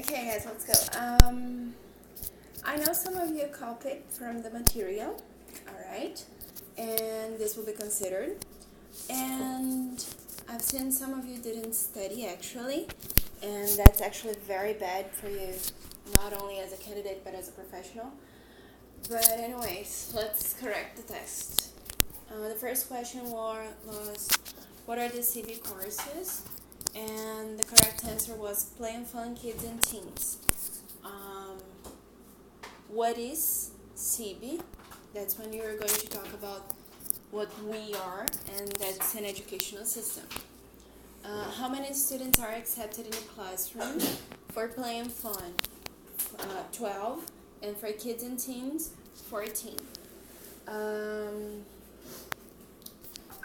Okay, guys, let's go. I know some of you copied from the material, alright, and this will be considered. And I've seen some of you didn't study actually, and that's actually very bad for you, not only as a candidate but as a professional. But anyways, let's correct the test. The first question was what are the CV courses? And the correct answer was Play and Fun Kids and Teens. What is CB? That's when you're going to talk about what we are, and that's an educational system. How many students are accepted in a classroom? For Play and Fun, 12, and for Kids and Teens, 14.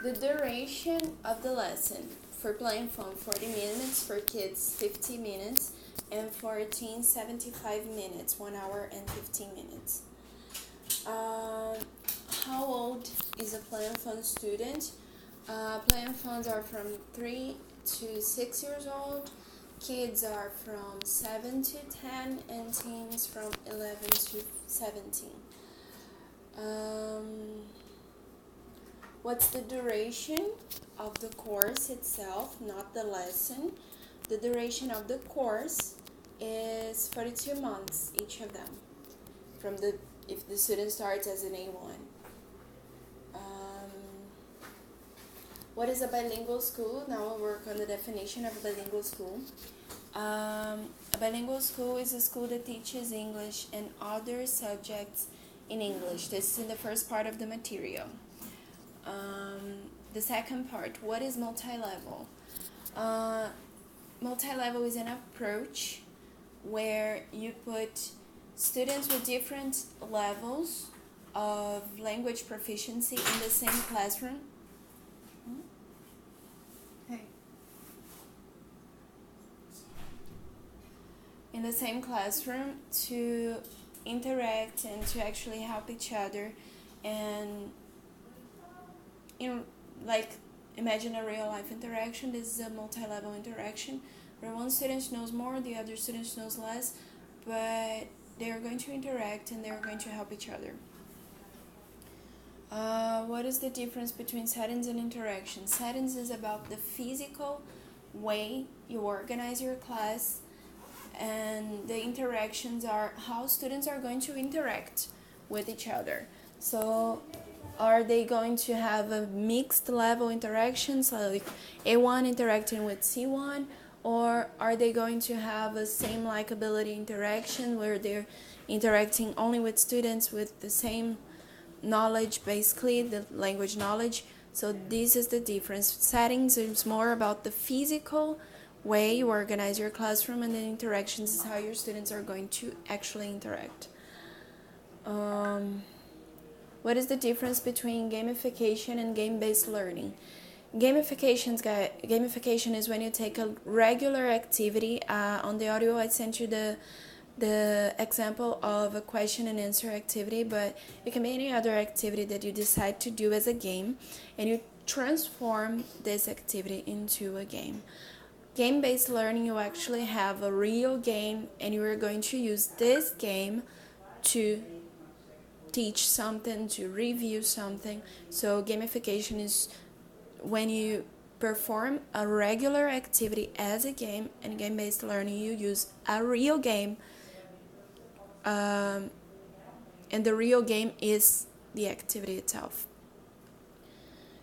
The duration of the lesson: for Play and Fun, 40 minutes, for kids, 50 minutes, and for teens, 75 minutes, 1 hour and 15 minutes. How old is a Play and Fun student? Play and Funs are from 3 to 6 years old, kids are from 7 to 10, and teens from 11 to 17. What's the duration of the course itself, not the lesson? The duration of the course is 42 months, each of them, if the student starts as an A1. What is a bilingual school? Now we'll work on the definition of a bilingual school. A bilingual school is a school that teaches English and other subjects in English. This is in the first part of the material. The second part, what is multi-level? Multi-level is an approach where you put students with different levels of language proficiency in the same classroom. In the same classroom to interact and to actually help each other, and imagine a real life interaction. This is a multi-level interaction where one student knows more, the other student knows less, but they're going to interact and they're going to help each other. What is the difference between settings and interactions? Settings is about the physical way you organize your class, and the interactions are how students are going to interact with each other. So are they going to have a mixed level interaction, so like A1 interacting with C1, or are they going to have a same likability interaction where they're interacting only with students with the same knowledge, basically the language knowledge? So this is the difference. Settings is more about the physical way you organize your classroom, and the interactions is how your students are going to actually interact. What is the difference between gamification and game-based learning? Gamification is when you take a regular activity. On the audio I sent you the example of a question and answer activity, but it can be any other activity that you decide to do as a game, and you transform this activity into a game. Game-based learning, you actually have a real game, and you are going to use this game to teach something, to review something. So gamification is when you perform a regular activity as a game, and game-based learning, you use a real game, and the real game is the activity itself.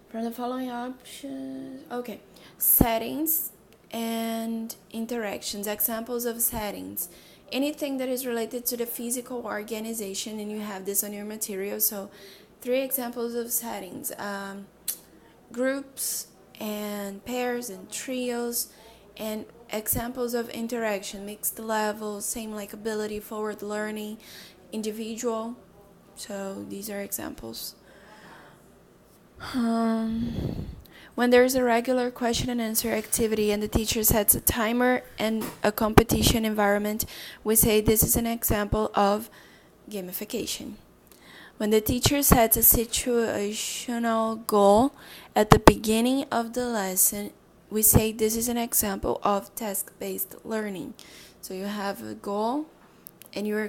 From the following options, okay, settings and interactions. Examples of settings: anything that is related to the physical organization, and you have this on your material. So 3 examples of settings: groups and pairs and trios. And examples of interaction: mixed level, same likability, forward learning, individual. So these are examples. When there is a regular question and answer activity and the teacher sets a timer and a competition environment, we say this is an example of gamification. When the teacher sets a situational goal at the beginning of the lesson, we say this is an example of task-based learning. So you have a goal, and your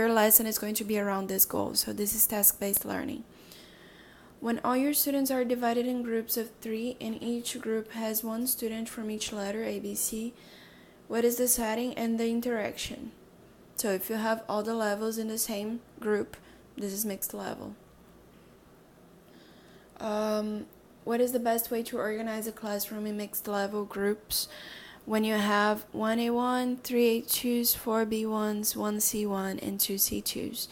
lesson is going to be around this goal. So this is task-based learning. When all your students are divided in groups of 3 and each group has 1 student from each letter ABC, what is the setting and the interaction? So if you have all the levels in the same group, this is mixed level. What is the best way to organize a classroom in mixed level groups when you have 1A1, 3A2s, 4B1s, 1C1, and 2C2s?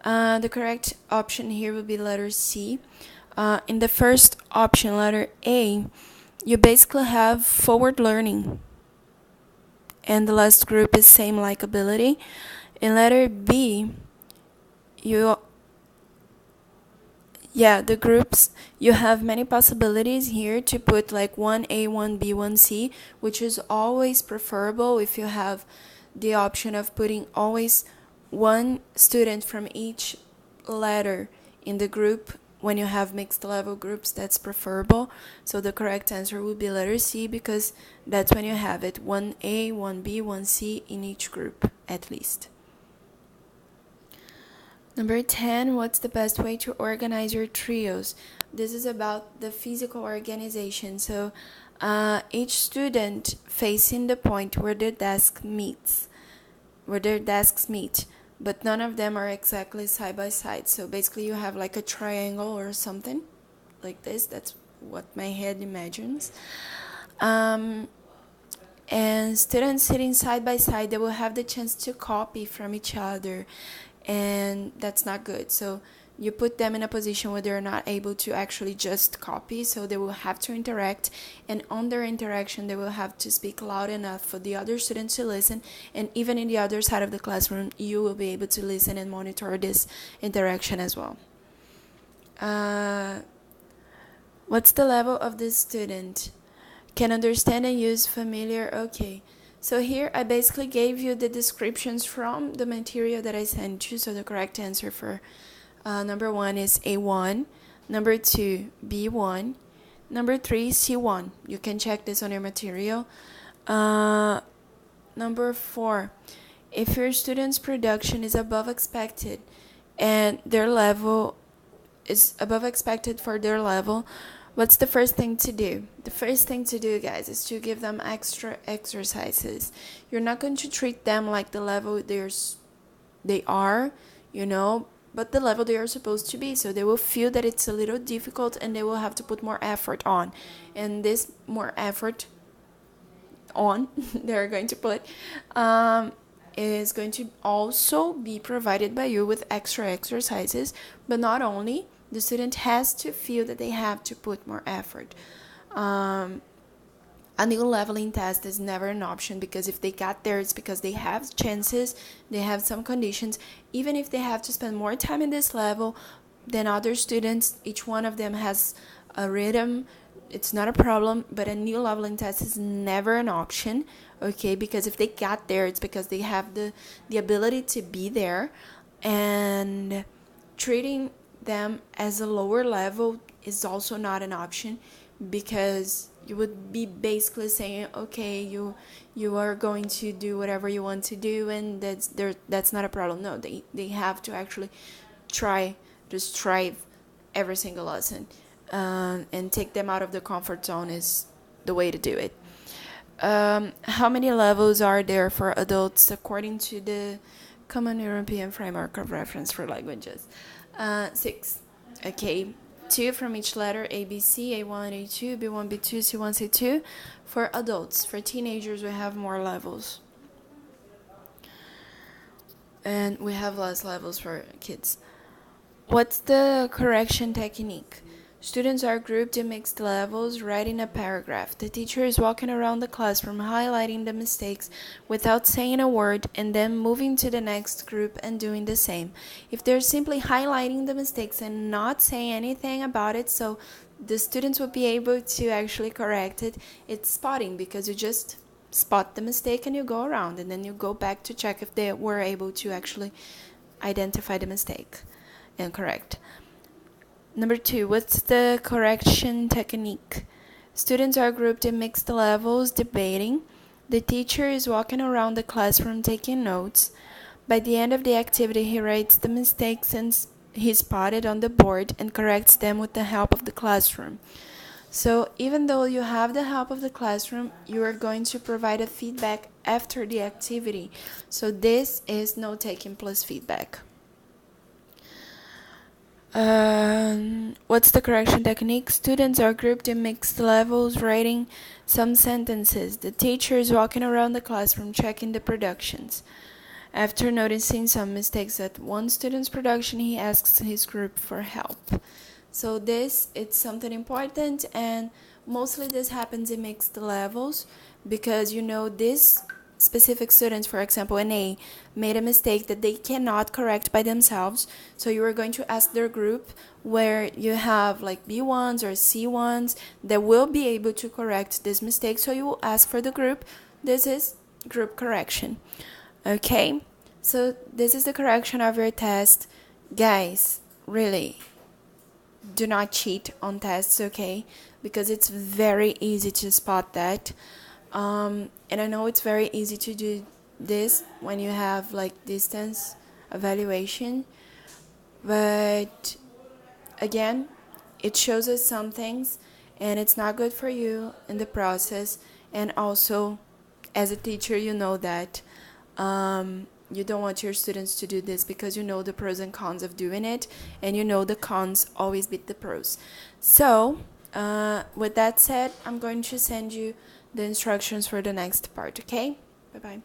The correct option here would be letter C. In the first option, letter A, you basically have forward learning, and the last group is same likability. In letter B, the groups, you have many possibilities here to put like 1A, 1B, 1C, which is always preferable if you have the option of putting always 1 student from each letter in the group. When you have mixed level groups, that's preferable. So the correct answer would be letter C, because that's when you have it 1A, 1B, 1C in each group at least. Number 10, what's the best way to organize your trios? This is about the physical organization. So each student facing the point where their desks meet, but none of them are exactly side by side. So basically you have like a triangle or something like this. That's what my head imagines. And students sitting side by side, they will have the chance to copy from each other, and that's not good. So you put them in a position where they're not able to actually just copy, so they will have to interact, and on their interaction they will have to speak loud enough for the other students to listen, and even in the other side of the classroom you will be able to listen and monitor this interaction as well. What's the level of this student? Can understand and use familiar. Okay, so here I basically gave you the descriptions from the material that I sent you. So the correct answer for number 1 is A1, number 2 B1, number 3 C1. You can check this on your material. Number 4, if your student's production is above expected and their level is above expected for their level, what's the first thing to do? The first thing to do, guys, is to give them extra exercises. You're not going to treat them like the level they are, but the level they are supposed to be. So they will feel that it's a little difficult and they will have to put more effort on. And this more effort on they're going to put is going to also be provided by you with extra exercises. But not only, the student has to feel that they have to put more effort. A new leveling test is never an option, because if they got there, it's because they have chances, they have some conditions. Even if they have to spend more time in this level than other students, each one of them has a rhythm, it's not a problem, but a new leveling test is never an option, okay? Because if they got there, it's because they have the ability to be there, and treating them as a lower level is also not an option, because you would be basically saying, okay, you are going to do whatever you want to do, and that's not a problem. No, they have to actually try to strive every single lesson, and take them out of the comfort zone is the way to do it. How many levels are there for adults according to the Common European Framework of Reference for Languages? 6. Okay, 2 from each letter, A, B, C, A1, A2, B1, B2, C1, C2. For adults, for teenagers, we have more levels. And we have less levels for kids. What's the correction technique? Students are grouped in mixed levels, writing a paragraph. The teacher is walking around the classroom, highlighting the mistakes without saying a word, and then moving to the next group and doing the same. If they're simply highlighting the mistakes and not saying anything about it, so the students will be able to actually correct it, it's spotting, because you just spot the mistake and you go around, and then you go back to check if they were able to actually identify the mistake and correct. Number 2, what's the correction technique? Students are grouped in mixed levels, debating. The teacher is walking around the classroom taking notes. By the end of the activity, he writes the mistakes he spotted on the board and corrects them with the help of the classroom. So even though you have the help of the classroom, you are going to provide a feedback after the activity. So this is note-taking plus feedback. What's the correction technique? Students are grouped in mixed levels, writing some sentences. The teacher is walking around the classroom checking the productions. After noticing some mistakes at one student's production, he asks his group for help. So it's something important, and mostly this happens in mixed levels because these specific students, for example, an A, made a mistake that they cannot correct by themselves. So you are going to ask their group, where you have like B1s or C1s that will be able to correct this mistake. So you will ask for the group. This is group correction. Okay, so this is the correction of your test. Guys, really, do not cheat on tests, okay? Because it's very easy to spot that. And I know it's very easy to do this when you have like distance evaluation, but again, it shows us some things, and it's not good for you in the process. And also, as a teacher, you know that you don't want your students to do this because you know the pros and cons of doing it, and you know the cons always beat the pros. So with that said, I'm going to send you the instructions for the next part, okay? Bye-bye.